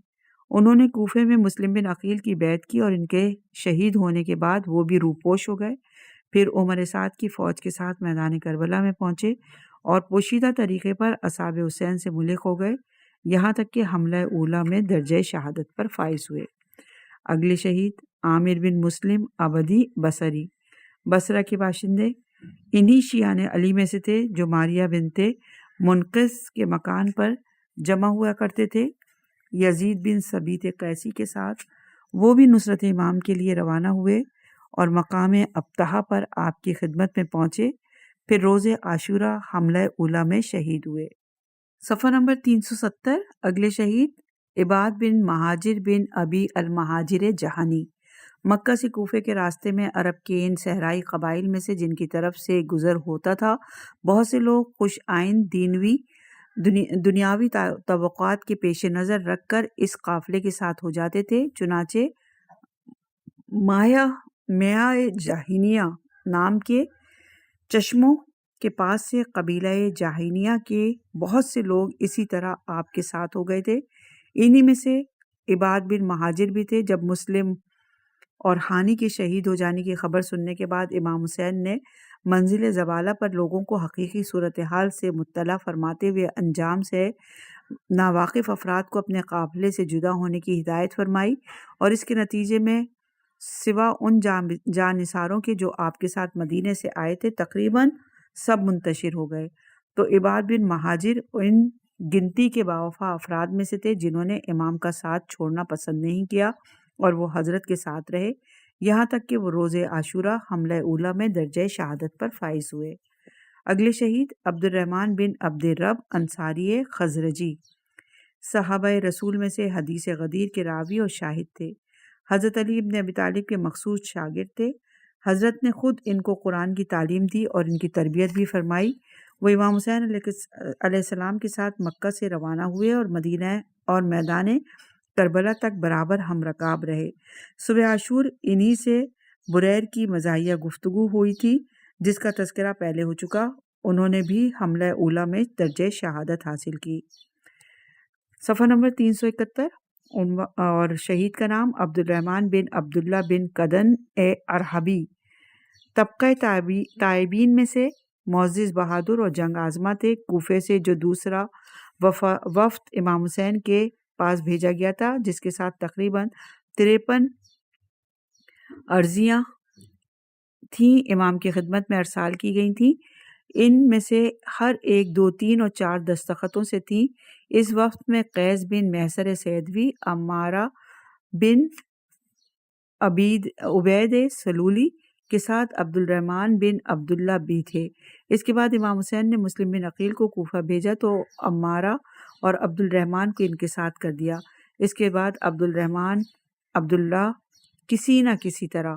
انہوں نے کوفے میں مسلم بن عقیل کی بیعت کی اور ان کے شہید ہونے کے بعد وہ بھی روپوش ہو گئے، پھر عمر سعد کی فوج کے ساتھ میدان کربلا میں پہنچے اور پوشیدہ طریقے پر اصحاب حسین سے ملحق ہو گئے، یہاں تک کہ حملہ اولیٰ میں درجہ شہادت پر فائز ہوئے۔ اگلے شہید عامر بن مسلم عبدی بصری، بصرہ کے باشندے، انہی شیعان علی میں سے تھے جو ماریہ بنت منقذ کے مکان پر جمع ہوا کرتے تھے۔ یزید بن ثبیت قیسی کے ساتھ وہ بھی نصرت امام کے لیے روانہ ہوئے اور مقام ابطحہ پر آپ کی خدمت میں پہنچے، پھر روز عاشورہ حملہ اولا میں شہید ہوئے۔ صفحہ نمبر 370۔ اگلے شہید عباد بن مہاجر بن ابی المہاجر جہانی، مکہ سے کوفے کے راستے میں عرب کے ان صحرائی قبائل میں سے جن کی طرف سے گزر ہوتا تھا، بہت سے لوگ خوش آئند دنیاوی توقعات کے پیش نظر رکھ کر اس قافلے کے ساتھ ہو جاتے تھے۔ چنانچہ میاہ جاہینیہ نام کے چشموں کے پاس سے قبیلہ جاہینیہ کے بہت سے لوگ اسی طرح آپ کے ساتھ ہو گئے تھے۔ انہی میں سے عباد بن مہاجر بھی تھے۔ جب مسلم اور ہانی کے شہید ہو جانے کی خبر سننے کے بعد امام حسین نے منزل زبالہ پر لوگوں کو حقیقی صورتحال سے مطلع فرماتے ہوئے انجام سے ناواقف افراد کو اپنے قافلے سے جدا ہونے کی ہدایت فرمائی، اور اس کے نتیجے میں سوا ان جانثاروں کے جو آپ کے ساتھ مدینے سے آئے تھے تقریباً سب منتشر ہو گئے۔ تو عباد بن مہاجر ان گنتی کے باوفا افراد میں سے تھے جنہوں نے امام کا ساتھ چھوڑنا پسند نہیں کیا اور وہ حضرت کے ساتھ رہے، یہاں تک کہ وہ روز عاشورہ حملہ اولا میں درجہ شہادت پر فائز ہوئے۔ اگلے شہید عبد الرحمن بن عبد الرب انصاری خزرجی، صحابہ رسول میں سے حدیث غدیر کے راوی اور شاہد تھے۔ حضرت علی بن ابی طالب کے مخصوص شاگرد تھے۔ حضرت نے خود ان کو قرآن کی تعلیم دی اور ان کی تربیت بھی فرمائی۔ وہ امام حسین علیہ السلام کے ساتھ مکہ سے روانہ ہوئے اور مدینہ اور میدان کربلا تک برابر ہم رکاب رہے۔ صبح عاشور انہی سے بریر کی مزاحیہ گفتگو ہوئی تھی جس کا تذکرہ پہلے ہو چکا۔ انہوں نے بھی حملہ اولا میں درجہ شہادت حاصل کی۔ صفحہ نمبر 371۔ اور شہید کا نام عبد الرحمن بن عبداللہ بن قدن ارحبی، طبقہ تائبین میں سے معزز، بہادر اور جنگ آزما تھے۔ کوفے سے جو دوسرا وفد امام حسین کے پاس بھیجا گیا تھا، جس کے ساتھ تقریباً 53 عرضیاں تھیں، امام کی خدمت میں ارسال کی گئی تھیں۔ ان میں سے ہر ایک 2، 3 اور 4 دستخطوں سے تھیں۔ اس وقت میں قیس بن محصر سیدوی، عمارہ بن عبید سلولی کے ساتھ عبد الرحمن بن عبداللہ بھی تھے۔ اس کے بعد امام حسین نے مسلم بن عقیل کو کوفہ بھیجا تو عمارہ اور عبد الرحمن کو ان کے ساتھ کر دیا۔ اس کے بعد عبد الرحمن عبداللہ کسی نہ کسی طرح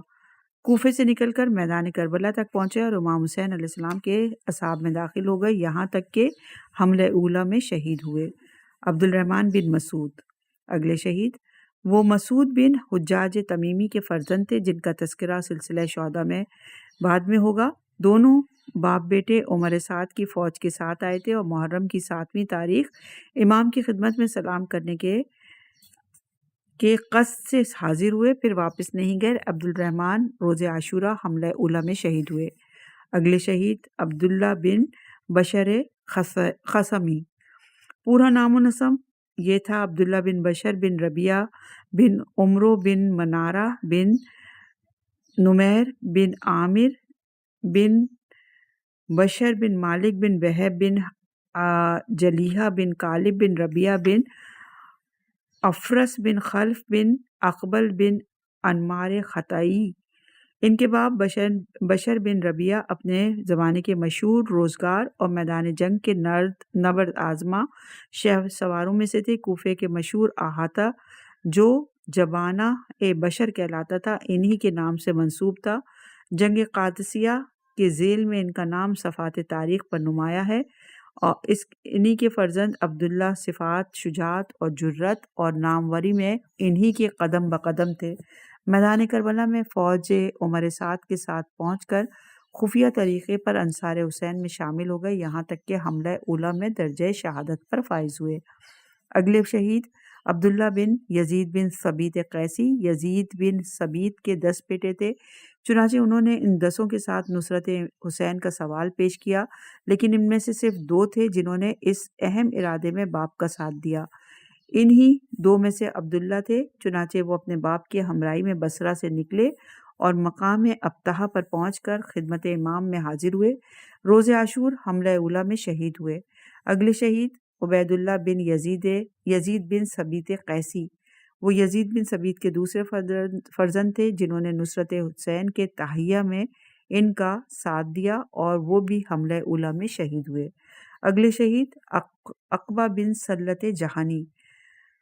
کوفے سے نکل کر میدان کربلا تک پہنچے اور امام حسین علیہ السلام کے اصحاب میں داخل ہو گئے، یہاں تک کہ حملہ اولا میں شہید ہوئے۔ عبد الرحمن بن مسعود، اگلے شہید وہ مسعود بن حجاج تمیمی کے فرزند تھے جن کا تذکرہ سلسلہ شہداء میں بعد میں ہوگا۔ دونوں باپ بیٹے عمر سعد کی فوج کے ساتھ آئے تھے اور محرم کی 7ویں تاریخ امام کی خدمت میں سلام کرنے کے قصد سے حاضر ہوئے، پھر واپس نہیں گئے۔ عبد الرحمن روز عاشورہ حملہ اولا میں شہید ہوئے۔ اگلے شہید عبداللہ بن بشر خثمی، پورا نام و نسب یہ تھا عبداللہ بن بشر بن ربیعہ بن عمرو بن منارہ بن نمیر بن عامر بن بشر بن مالک بن وہب بن جلیحہ بن کالب بن ربیعہ بن افرس بن خلف بن اقبل بن انمار خطائی۔ ان کے باپ بشر بن ربیعہ اپنے زمانے کے مشہور روزگار اور میدان جنگ کے نبرد آزما شہ سواروں میں سے تھے۔ کوفے کے مشہور احاطہ جو جبانہ بشر کہلاتا تھا انہی کے نام سے منسوب تھا۔ جنگ قادسیہ کے ذیل میں ان کا نام صفحات تاریخ پر نمایاں ہے، اور انہی کے فرزند عبداللہ صفات، شجاعت اور جرأت اور ناموری میں انہی کے قدم بقدم تھے۔ میدان کربلا میں فوج عمر سعد کے ساتھ پہنچ کر خفیہ طریقے پر انصار حسین میں شامل ہو گئے، یہاں تک کہ حملہ اولا میں درجہ شہادت پر فائز ہوئے۔ اگلے شہید عبداللہ بن یزید بن ثبیت قیسی، یزید بن ثبیت کے 10 بیٹے تھے، چنانچہ انہوں نے ان 10 کے ساتھ نصرت حسین کا سوال پیش کیا، لیکن ان میں سے صرف 2 تھے جنہوں نے اس اہم ارادے میں باپ کا ساتھ دیا۔ انہی 2 میں سے عبداللہ تھے، چنانچہ وہ اپنے باپ کی ہمراہی میں بصرہ سے نکلے اور مقام ابطحہ پر پہنچ کر خدمت امام میں حاضر ہوئے۔ روز عاشور حملہ اولا میں شہید ہوئے۔ اگلے شہید عبید اللہ بن یزید بن ثبیت قیسی، وہ یزید بن ثبیت کے دوسرے فرزند تھے جنہوں نے نصرت حسین کے تہیہ میں ان کا ساتھ دیا اور وہ بھی حملہ اولا میں شہید ہوئے۔ اگلے شہید عقبہ بن سلت جہانی،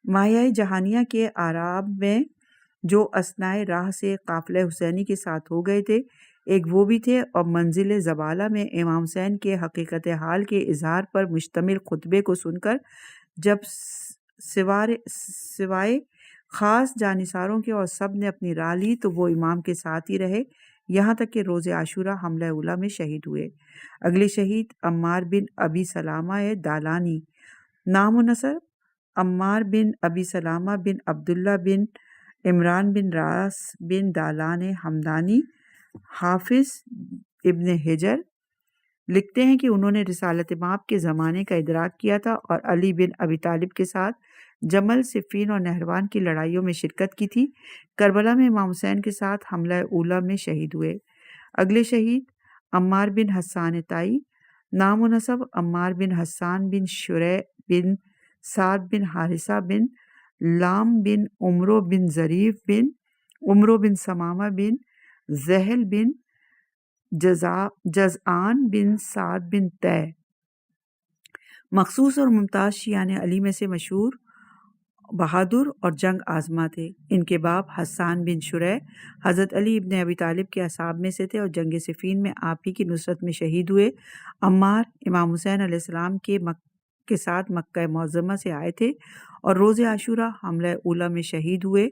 ماہیہ جہانیہ کے اعراب میں جو اثنائے راہ سے قافلہ حسینی کے ساتھ ہو گئے تھے، ایک وہ بھی تھے، اور منزل زبالہ میں امام حسین کے حقیقت حال کے اظہار پر مشتمل خطبے کو سن کر جب سوائے خاص جانثاروں کے اور سب نے اپنی راہ لی تو وہ امام کے ساتھ ہی رہے یہاں تک کہ روز عاشورہ حملہ اولا میں شہید ہوئے۔ اگلے شہید عمار بن ابی سلامہ دالانی، نام و نسب عمار بن ابی سلامہ بن عبداللہ بن عمران بن راس بن دالان ہمدانی، حافظ ابن حجر لکھتے ہیں کہ انہوں نے رسالت مآب کے زمانے کا ادراک کیا تھا اور علی بن ابی طالب کے ساتھ جمل، صفین اور نہروان کی لڑائیوں میں شرکت کی تھی۔ کربلا میں امام حسین کے ساتھ حملہ اولا میں شہید ہوئے۔ اگلے شہید عمار بن حسان طائی، نام و نسب عمار بن حسان بن شریح بن سعد بن حارثہ بن لام بن عمرو بن ظریف بن عمرو بن ثمامہ بن زہل بن جزعان بن سعد بن طے، مخصوص اور ممتاز شیعان علی میں سے مشہور، بہادر اور جنگ آزما تھے۔ ان کے باپ حسان بن شریح حضرت علی ابن ابی طالب کے اصحاب میں سے تھے اور جنگ صفین میں آپ ہی کی نصرت میں شہید ہوئے۔ عمار امام حسین علیہ السلام کے ساتھ مکہ معظمہ سے آئے تھے اور روز عاشورہ حملہ اولا میں شہید ہوئے،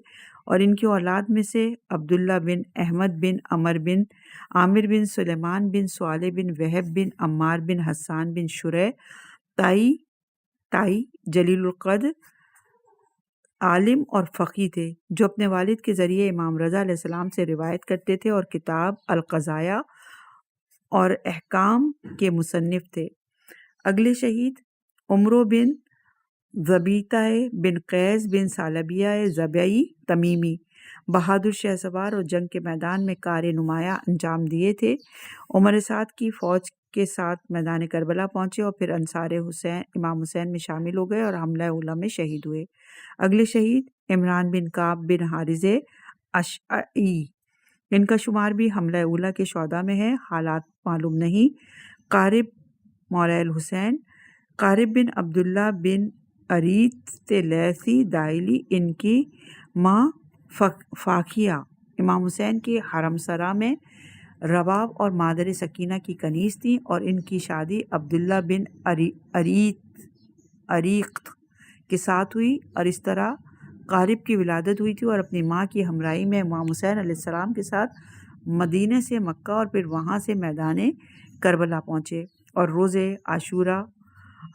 اور ان کی اولاد میں سے عبداللہ بن احمد بن عامر بن سلیمان بن صالح بن وہب بن عمار بن حسان بن شریح طائی جلیل القدر عالم اور فقیہ تھے، جو اپنے والد کے ذریعے امام رضا علیہ السلام سے روایت کرتے تھے اور کتاب القضایا اور احکام کے مصنف تھے۔ اگلے شہید عمرو بن ضبیطہ بن قیس بن ثعلبیہ ضبعی تمیمی، بہادر شہ سوار اور جنگ کے میدان میں کار نمایاں انجام دیے تھے۔ عمر سعد کی فوج کے ساتھ میدان کربلا پہنچے اور پھر انصار حسین امام حسین میں شامل ہو گئے اور حملہ اولا میں شہید ہوئے۔ اگلے شہید عمران بن کعب بن حارث اشعی، ان کا شمار بھی حملہ اولا کے شہداء میں ہے، حالات معلوم نہیں۔ قارب مولا الحسین، قارب بن عبداللہ بن اریت لیثی دائلی، ان کی ماں فاکیہ امام حسین کے حرم سرا میں رباب اور مادر سکینہ کی کنیز تھیں اور ان کی شادی عبداللہ بن اریقط کے ساتھ ہوئی، اور اس طرح قارب کی ولادت ہوئی تھی اور اپنی ماں کی ہمراہی میں امام حسین علیہ السلام کے ساتھ مدینے سے مکہ اور پھر وہاں سے میدان کربلا پہنچے اور روز عاشورہ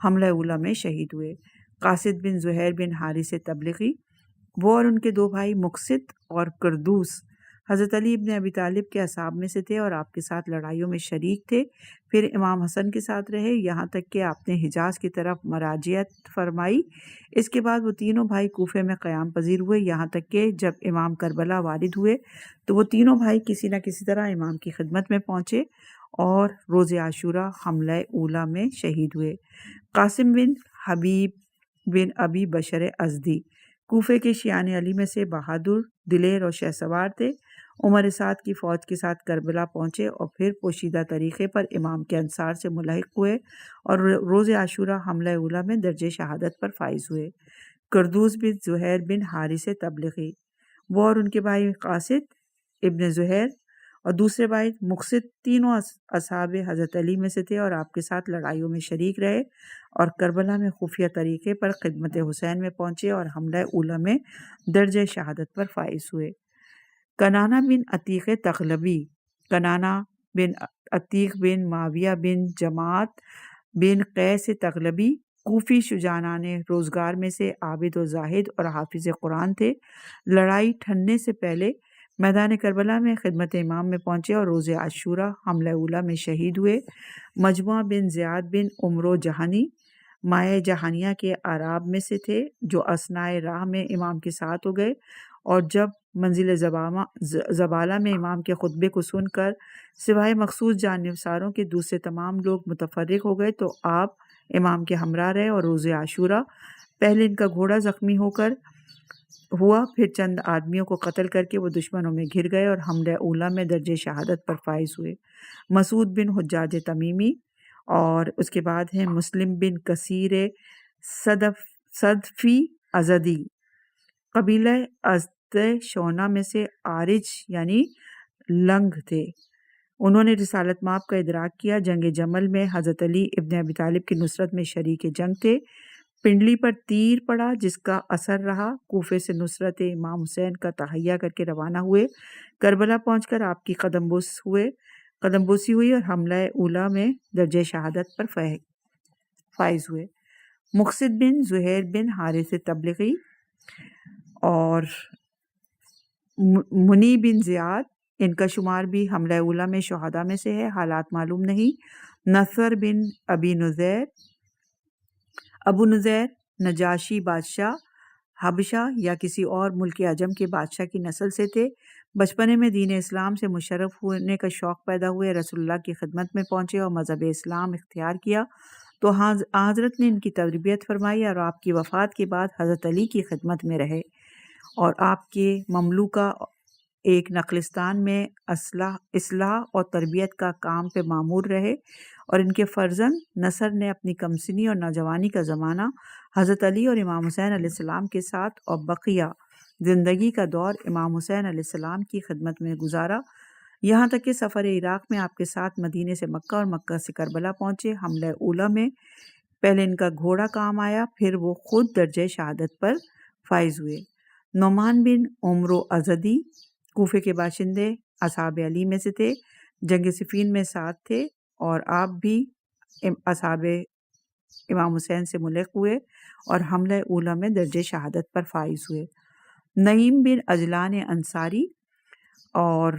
حملہ اولا میں شہید ہوئے۔ قاصد بن زہیر بن حارث تبلغی، وہ اور ان کے دو بھائی مقصد اور کردوس حضرت علی ابن ابی طالب کے اصحاب میں سے تھے اور آپ کے ساتھ لڑائیوں میں شریک تھے۔ پھر امام حسن کے ساتھ رہے یہاں تک کہ آپ نے حجاز کی طرف مراجعت فرمائی۔ اس کے بعد وہ تینوں بھائی کوفے میں قیام پذیر ہوئے یہاں تک کہ جب امام کربلا وارد ہوئے تو وہ تینوں بھائی کسی نہ کسی طرح امام کی خدمت میں پہنچے اور روز عاشورہ حملہ اولا میں شہید ہوئے۔ قاسم بن حبیب بن ابی بشر ازدی، کوفے کے شیعان علی میں سے بہادر، دلیر اور شہ سوار تھے۔ عمر سعد کی فوج کے ساتھ کربلا پہنچے اور پھر پوشیدہ طریقے پر امام کے انصار سے ملحق ہوئے اور روز عاشورہ حملہ اولا میں درجہ شہادت پر فائز ہوئے۔ کردوس بن زہیر بن حارث تبلغی، وہ اور ان کے بھائی قاصد ابن زہیر اور دوسرے بھائی مقصد تینوں اصحاب حضرت علی میں سے تھے اور آپ کے ساتھ لڑائیوں میں شریک رہے اور کربلا میں خفیہ طریقے پر خدمت حسین میں پہنچے اور حملہ اولا میں درجہ شہادت پر فائز ہوئے۔ کنانہ بن عتیق تغلبی، کنانہ بن عتیق بن معاویہ بن جماعت بن قیس تغلبی، کوفی شجاعان روزگار میں سے عابد و زاہد اور حافظ قرآن تھے۔ لڑائی ٹھننے سے پہلے میدان کربلا میں خدمت امام میں پہنچے اور روز عاشورہ حملہ اولا میں شہید ہوئے۔ مجموعہ بن زیاد بن عمرو جہانی، مایہ جہانیہ کے اعراب میں سے تھے جو اثنائے راہ میں امام کے ساتھ ہو گئے، اور جب منزل زبالہ میں امام کے خطبے کو سن کر سوائے مخصوص جانبساروں کے دوسرے تمام لوگ متفرق ہو گئے تو آپ امام کے ہمراہ رہے اور روز عاشورہ پہلے ان کا گھوڑا زخمی ہوا، پھر چند آدمیوں کو قتل کر کے وہ دشمنوں میں گھر گئے اور حملہ اولا میں درجہ شہادت پر فائز ہوئے۔ مسعود بن حجاج تمیمی، اور اس کے بعد ہیں مسلم بن کثیر صدفی ازدی، قبیلہ ازد شونا میں سے عارج یعنی لنگ تھے۔ انہوں نے رسالت مآب کا ادراک کیا۔ جنگ جمل میں حضرت علی ابن ابی طالب کی نصرت میں شریک جنگ تھے۔ پنڈلی پر تیر پڑا جس کا اثر رہا۔ کوفے سے نصرت امام حسین کا تہیہ کر کے روانہ ہوئے۔ کربلا پہنچ کر آپ کی قدم بوسی ہوئی اور حملہ اولا میں درجہ شہادت پر فائز ہوئے۔ مقصد بن زہیر بن حارث تبلغی اور منی بن زیاد، ان کا شمار بھی حملہ اولا میں شہداء میں سے ہے، حالات معلوم نہیں۔ نصر بن ابو نذیر نجاشی بادشاہ حبشہ یا کسی اور ملک عجم کے بادشاہ کی نسل سے تھے۔ بچپنے میں دین اسلام سے مشرف ہونے کا شوق پیدا ہوئے، رسول اللہ کی خدمت میں پہنچے اور مذہب اسلام اختیار کیا تو حضرت نے ان کی تربیت فرمائی اور آپ کی وفات کے بعد حضرت علی کی خدمت میں رہے اور آپ کے مملوکہ ایک نخلستان میں اصلاح اور تربیت کا کام پہ معمور رہے، اور ان کے فرزند نصر نے اپنی کمسنی اور نوجوانی کا زمانہ حضرت علی اور امام حسین علیہ السلام کے ساتھ اور بقیہ زندگی کا دور امام حسین علیہ السلام کی خدمت میں گزارا، یہاں تک کہ سفر عراق میں آپ کے ساتھ مدینے سے مکہ اور مکہ سے کربلا پہنچے۔ حملہ اولا میں پہلے ان کا گھوڑا کام آیا، پھر وہ خود درجہ شہادت پر فائز ہوئے۔ نعمان بن عمرو ازدی کوفے کے باشندے اصحاب علی میں سے تھے، جنگ صفین میں ساتھ تھے اور آپ بھی اصحاب امام حسین سے ملحق ہوئے اور حملہ اولا میں درجہ شہادت پر فائز ہوئے۔ نعیم بن اجلان انصاری اور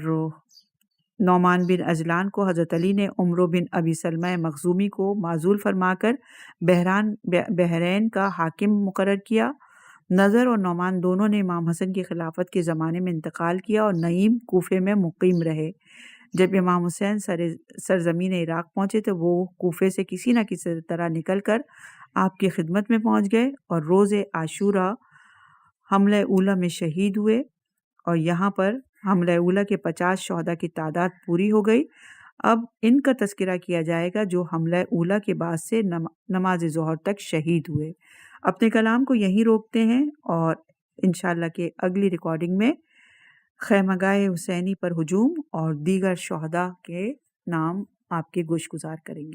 نعمان بن اجلان کو حضرت علی نے عمرو بن ابی سلمہ مخزومی کو معزول فرما کر بحرین کا حاکم مقرر کیا۔ نظر اور نعمان دونوں نے امام حسن کی خلافت کے زمانے میں انتقال کیا اور نعیم کوفے میں مقیم رہے۔ جب امام حسین سرزمین عراق پہنچے تو وہ کوفے سے کسی نہ کسی طرح نکل کر آپ کی خدمت میں پہنچ گئے اور روز عاشورہ حملہ اولا میں شہید ہوئے، اور یہاں پر حملہ اولا کے 50 شہداء کی تعداد پوری ہو گئی۔ اب ان کا تذکرہ کیا جائے گا جو حملہ اولا کے بعد سے نماز ظہر تک شہید ہوئے۔ اپنے کلام کو یہیں روکتے ہیں اور انشاءاللہ کہ اگلی ریکارڈنگ میں خیمگاہ حسینی پر ہجوم اور دیگر شہداء کے نام آپ کے گوش گزار کریں گے۔